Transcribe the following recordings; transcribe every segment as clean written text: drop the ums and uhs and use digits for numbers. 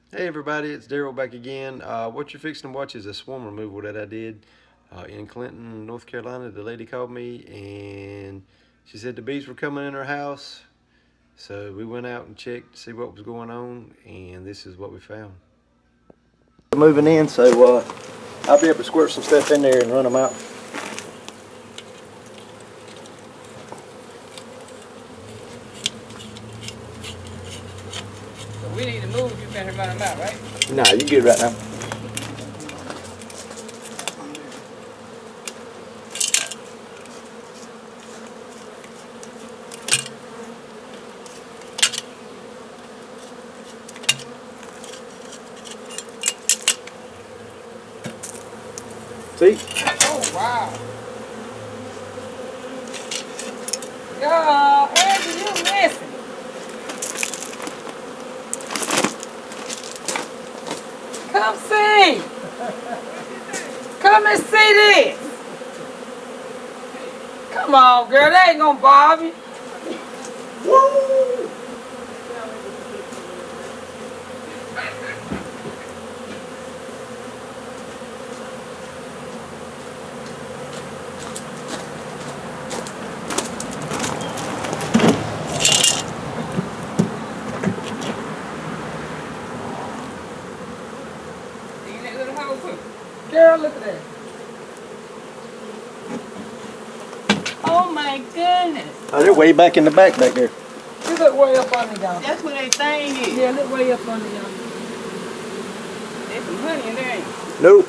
Hey everybody, it's Daryl back again. What you're fixing to watch is a swarm removal that I did in Clinton, North Carolina. The lady called me and she said the bees were coming in her house. So we went out and checked to see what was going on, and this is what we found. Moving in, so I'll be able to squirt some stuff in there and run them out. So we need to move, you better run them out, right? Nah, you good right now. See? Oh, wow. Y'all, Andy, you missing. Come see. Come and see this. Come on, girl, that ain't gonna bother you. Woo! See that little hole too? Girl, look at that. Oh my goodness. Oh, they're way back in the back there. You look way up under y'all. That's what that thing is. Yeah, look way up under y'all. There's some honey in there, ain't there? Nope,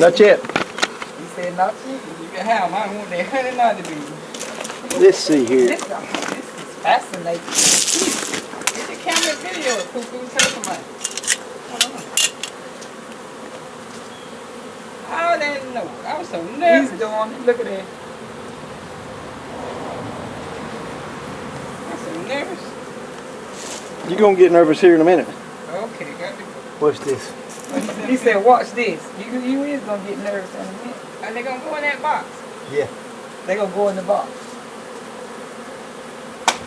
not yet. He said not you. You can have them. I don't want that honey not to be. Let's see here. This is fascinating. Get the camera video of Cuckoo. Tell somebody. I didn't know. I was so nervous. He's doing it. Look at that. I'm so nervous. You're gonna get nervous here in a minute. Okay, got to go. What's this? He said, watch this. You is going to get nervous in a minute. Are they going to go in that box? Yeah. They going to go in the box.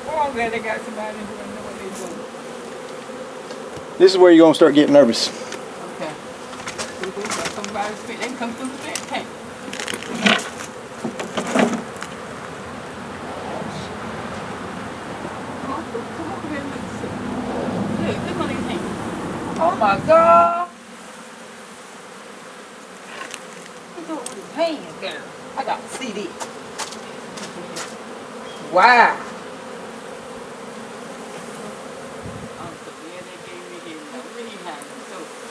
Oh, I'm glad they got somebody who know what they're doing. This is where you're gonna start getting nervous. Okay. Somebody's fit. They can come through the vent tank. Come over here and look. Look on these hands. Oh my God. Look over his hands, girl. I got to see this. Wow.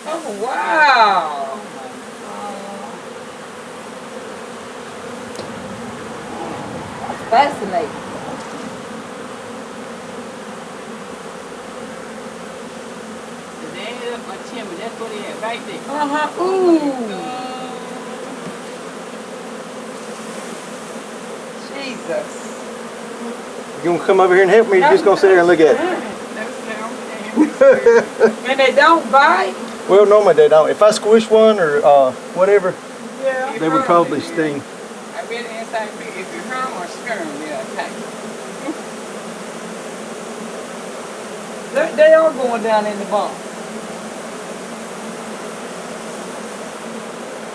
Oh, wow. That's fascinating. So they ended up my chin, but that's what they had right there. Uh-huh. Ooh. Jesus. You gonna come over here and help me, or you just gonna sit there and look at it? And they don't bite? Well, normally they don't. If I squish one or whatever, Yeah. they would probably sting. I read the inside big. If you hurt or scared them, they'll attack you. They are going down in the bomb.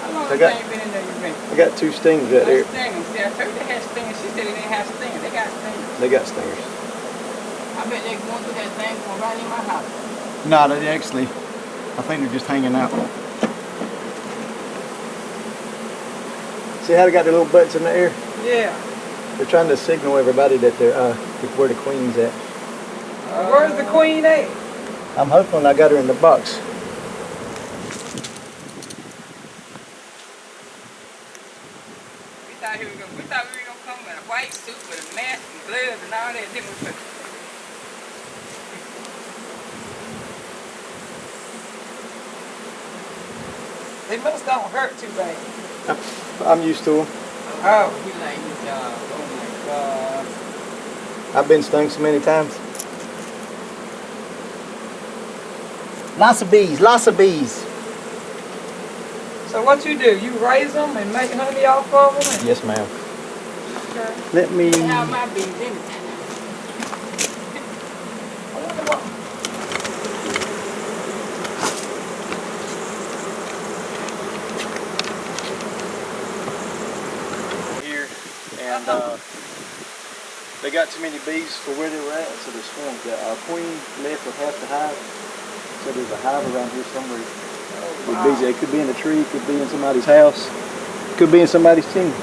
How long has they been in there, you think? I got two stings right there. Stingers. See, I told you they had stingers. She said they didn't have stingers. They got stingers. They got stingers. I bet they're going through that thing going right in my house. No, they actually, I think they're just hanging out. See how they got their little butts in the air? Yeah. They're trying to signal everybody that they're where the queen's at. Where's the queen at? I'm hoping I got her in the box. We thought we were gonna come in a white suit with a mask and gloves and all that. Then we put. They must don't hurt too bad. I'm used to them. Oh, he like his job. Oh my God. I've been stung so many times. Lots of bees, lots of bees. So what you do? You raise them and make honey off of them? Yes, ma'am. Okay. Let me. How my bees anything? I wonder what. They got too many bees for where they were at, so they swarmed. The queen left with half the hive, so there's a hive around here somewhere. With bees, it could be in a tree, it could be in somebody's house, it could be in somebody's chimney.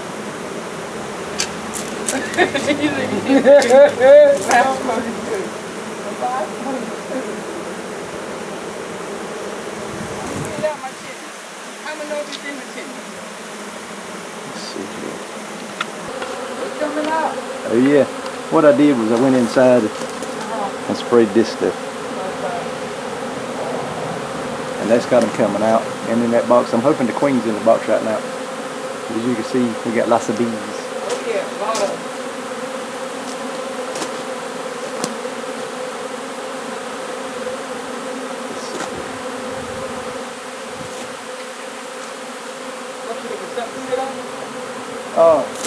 Oh yeah, what I did was I went inside and sprayed this stuff. And that's got them coming out. And in that box, I'm hoping the queen's in the box right now. As you can see, we got lots of bees. Oh yeah, a lot of them. What you looking something?